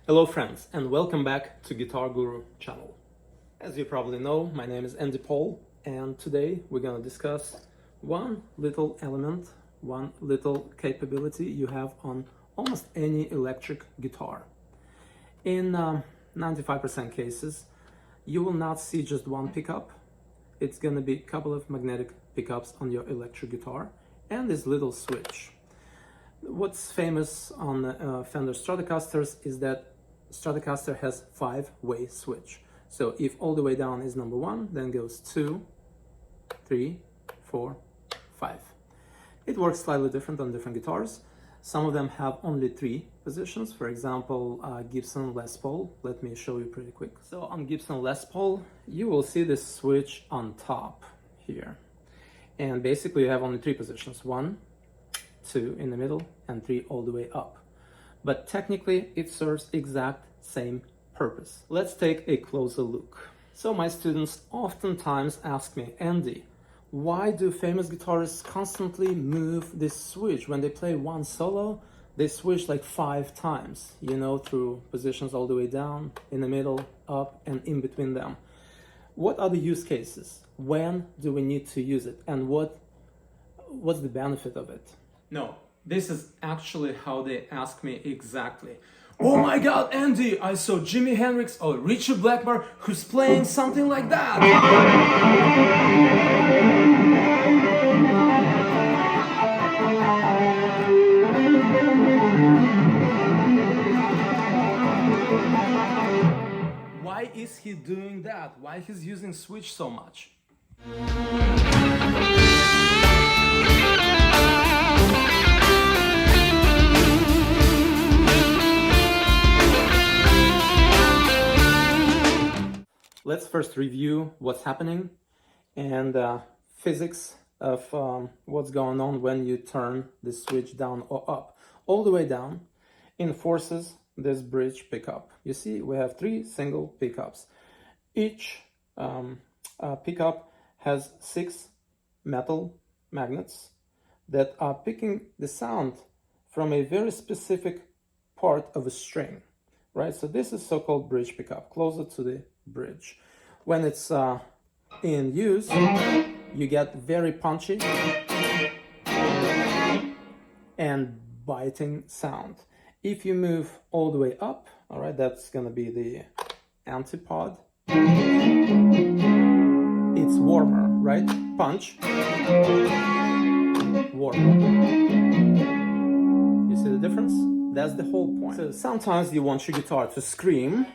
Hello friends, and welcome back to Guitar Guru channel. As you probably know, my name is AndyPaul, and today we're gonna discuss one little element, one little capability you have on almost any electric guitar. In 95% cases, you will not see just one pickup. It's gonna be a couple of magnetic pickups on your electric guitar and this little switch. What's famous on Fender Stratocasters is that Stratocaster has 5-way switch. So if all the way down is number 1, then goes 2, 3, 4, 5. It works slightly different on different guitars. Some of them have only 3 positions. For example, Gibson Les Paul. Let me show you pretty quick. So on Gibson Les Paul, you will see this switch on top here. And basically you have only 3 positions. 1, 2 in the middle, and 3 all the way up. But technically it serves exact same purpose. Let's take a closer look. So my students oftentimes ask me, Andy, why do famous guitarists constantly move this switch? When they play one solo, they switch like 5 times, you know, through positions all the way down, in the middle, up, and in between them. What are the use cases? When do we need to use it? And what's the benefit of it? No, this is actually how they ask me exactly. Oh my god, Andy, I saw Jimi Hendrix or Richard Blackmore who's playing something like that. Why is he doing that? Why he's using switch so much? Let's first review what's happening and physics of what's going on when you turn the switch down or up. All the way down enforces this bridge pickup. You see, we have 3 single pickups. Each pickup has 6 metal magnets that are picking the sound from a very specific part of a string, right? So this is so-called bridge pickup, closer to the bridge. When it's in use, you get very punchy and biting sound. If you move all the way up, all right, that's gonna be the antipod. It's warmer, right? Punch, warmer. You see the difference? That's the whole point. So sometimes you want your guitar to scream,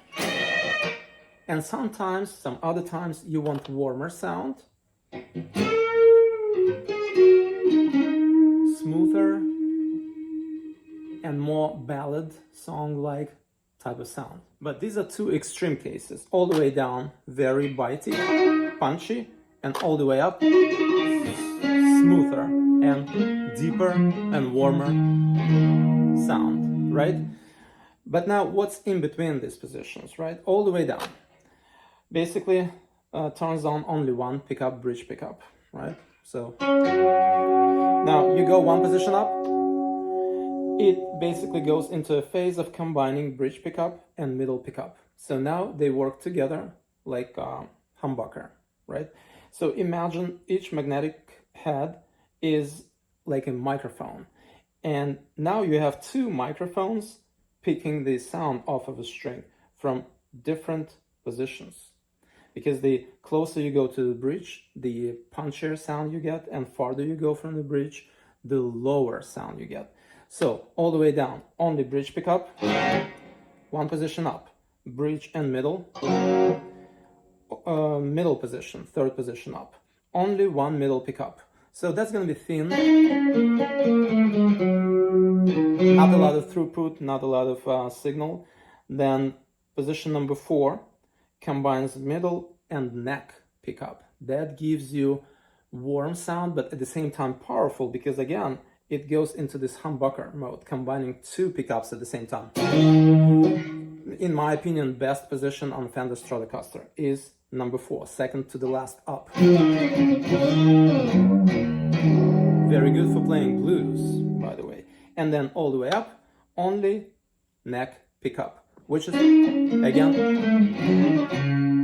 and sometimes, some other times, you want warmer sound, smoother, and more ballad song-like type of sound. But these are 2 extreme cases. All the way down, very bitey, punchy, and all the way up, smoother and deeper and warmer sound, right? But now what's in between these positions, right? All the way down. Basically turns on only 1 pickup, bridge pickup, right? So now you go 1 position up, it basically goes into a phase of combining bridge pickup and middle pickup. So now they work together like a humbucker, right? So imagine each magnetic head is like a microphone, and now you have 2 microphones picking the sound off of a string from different positions. Because the closer you go to the bridge, the punchier sound you get, and farther you go from the bridge, the lower sound you get. So all the way down, only bridge pickup, 1 position up, bridge and middle, middle position, 3rd position up, only 1 middle pickup. So that's going to be thin, not a lot of throughput, not a lot of signal. Then position number 4 combines middle and neck pickup. That gives you warm sound, but at the same time powerful, because again, it goes into this humbucker mode, combining 2 pickups at the same time. In my opinion, best position on Fender Stratocaster is number 4, second to the last up. Very good for playing blues, by the way. And then all the way up, only neck pickup. which is, again,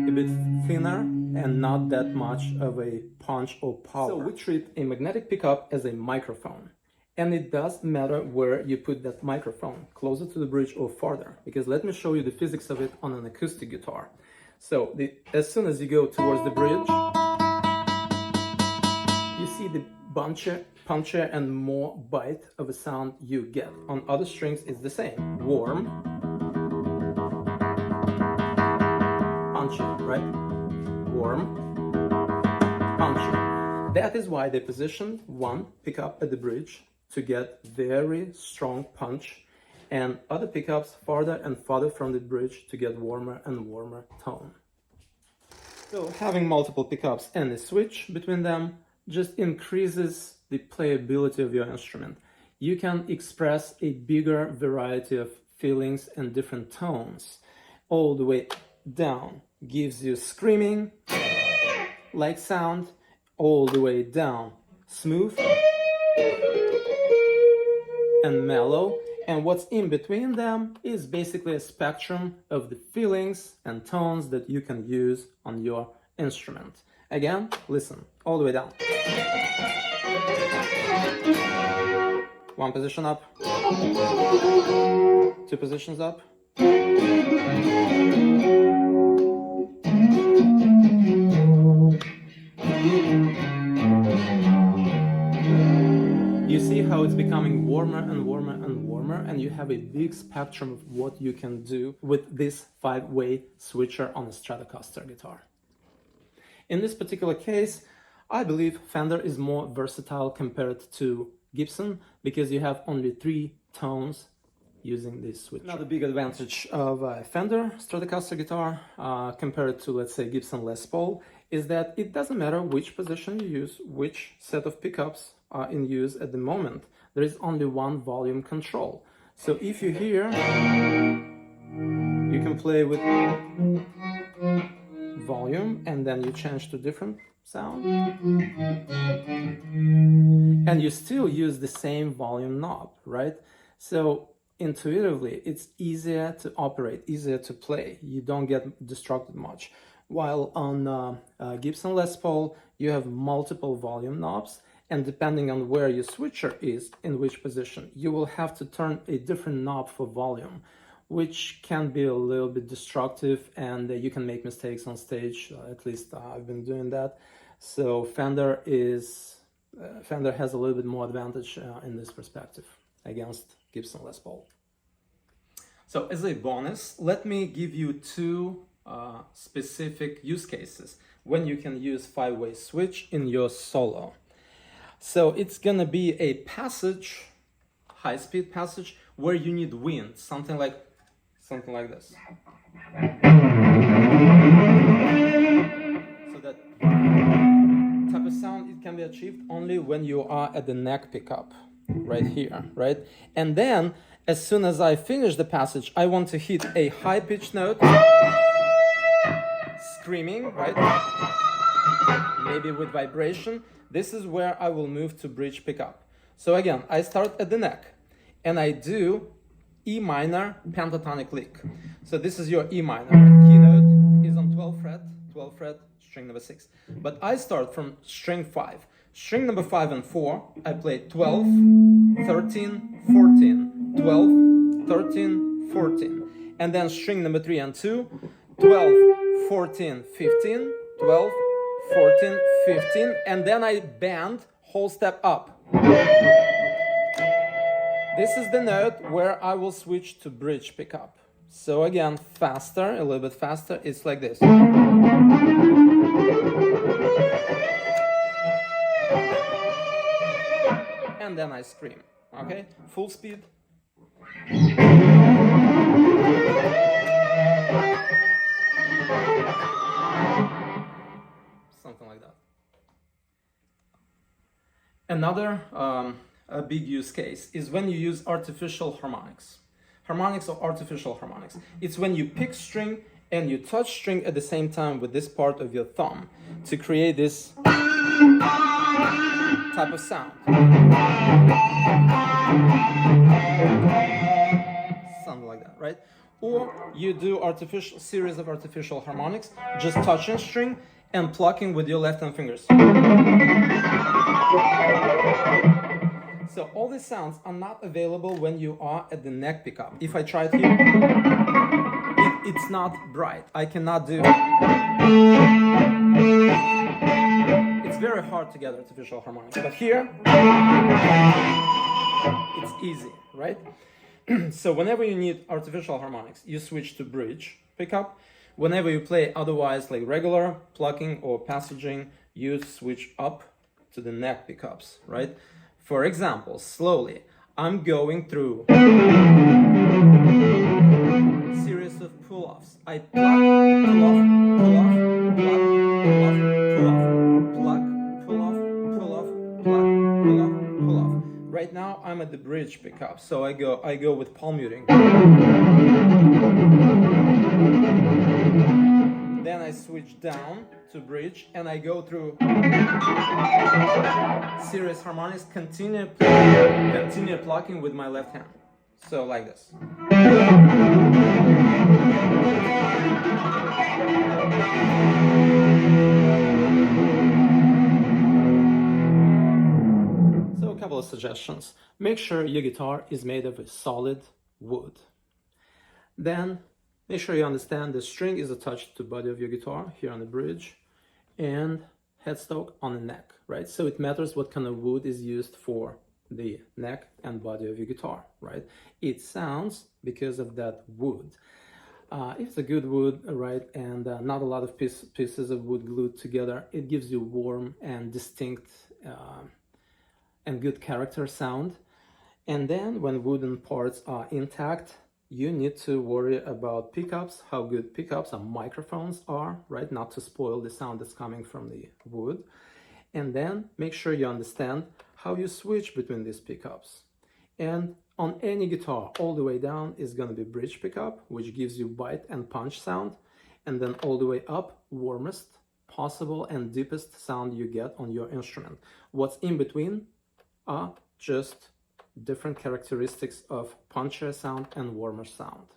a bit thinner and not that much of a punch or power. So we treat a magnetic pickup as a microphone. And it does matter where you put that microphone, closer to the bridge or farther, because let me show you the physics of it on an acoustic guitar. So as soon as you go towards the bridge, you see the punchier and more bite of a sound you get. On other strings, it's the same. Warm, punchy, right? Warm, punchy. That is why they position one pickup at the bridge to get very strong punch, and other pickups farther and farther from the bridge to get warmer and warmer tone. So having multiple pickups and a switch between them just increases the playability of your instrument. You can express a bigger variety of feelings and different tones. All the way down gives you screaming like sound, all the way down smooth and mellow, and what's in between them is basically a spectrum of the feelings and tones that you can use on your instrument. Again, listen, all the way down. One position up, two positions up, you see how it's becoming warmer and warmer and warmer, and you have a big spectrum of what you can do with this 5-way switcher on a Stratocaster guitar. In this particular case, I believe Fender is more versatile compared to Gibson because you have only 3 tones using this switcher. Another big advantage of a Fender Stratocaster guitar compared to, let's say, Gibson Les Paul is that it doesn't matter which position you use, which set of pickups are in use at the moment. There is only one volume control. So if you hear, you can play with volume and then you change to different sound. And you still use the same volume knob, right? So intuitively, it's easier to operate, easier to play. You don't get distracted much. While on Gibson Les Paul, you have multiple volume knobs, and depending on where your switcher is, in which position, you will have to turn a different knob for volume, which can be a little bit destructive, and you can make mistakes on stage. At least I've been doing that. So Fender has a little bit more advantage in this perspective against Gibson Les Paul. So as a bonus, let me give you 2 specific use cases when you can use 5-way switch in your solo. So it's gonna be a passage, high-speed passage, where you need wind, something like this. So that type of sound, it can be achieved only when you are at the neck pickup, right here, right? And then, as soon as I finish the passage, I want to hit a high-pitched note, screaming, right? Maybe with vibration. This is where I will move to bridge pickup. So again, I start at the neck and I do E minor pentatonic lick. So this is your E minor. Key note is on 12th fret, string number 6. But I start from string 5. String number 5 and 4, I play 12, 13, 14, 12, 13, 14. And then string number 3 and 2, 12, 14, 15, 12, 14, 15, and then I bend whole step up. This is the note where I will switch to bridge pickup. So again, faster, a little bit faster, it's like this. And then I scream, okay? Full speed. Something like that. Another a big use case is when you use artificial harmonics. Harmonics or artificial harmonics. It's when you pick string and you touch string at the same time with this part of your thumb to create this type of sound. Something like that, right? or you do series of artificial harmonics, just touching string and plucking with your left hand fingers. So all these sounds are not available when you are at the neck pickup. If I try it here, it's not bright. I cannot do. It's very hard to get artificial harmonics, but here it's easy, right? So whenever you need artificial harmonics, you switch to bridge pickup. Whenever you play otherwise like regular plucking or passaging, you switch up to the neck pickups, right? For example, slowly, I'm going through series of pull-offs. I pluck, pull off, pull off, pluck, pull off, pull off, pluck, pull off, pull off, pluck, pull off, pull off. Right now I'm at the bridge pickup, so I go with palm muting. Then I switch down to bridge and I go through series harmonics, continue plucking with my left hand. So like this. So a couple of suggestions. Make sure your guitar is made of a solid wood. Then make sure you understand the string is attached to the body of your guitar here on the bridge and headstock on the neck, right? So it matters what kind of wood is used for the neck and body of your guitar, right? It sounds because of that wood. If it's a good wood, right, and not a lot of pieces of wood glued together, it gives you warm and distinct and good character sound. And then when wooden parts are intact, you need to worry about pickups, how good pickups and microphones are, right? Not to spoil the sound that's coming from the wood. And then make sure you understand how you switch between these pickups. And on any guitar, all the way down is going to be bridge pickup, which gives you bite and punch sound. And then all the way up, warmest possible and deepest sound you get on your instrument. What's in between are just different characteristics of punchier sound and warmer sound.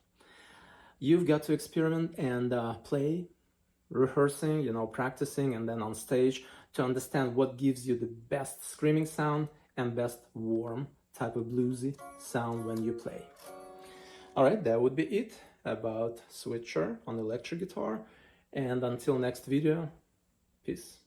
You've got to experiment and play, rehearsing, practicing, and then on stage to understand what gives you the best screaming sound and best warm type of bluesy sound when you play. All right, that would be it about switcher on electric guitar. And until next video, peace.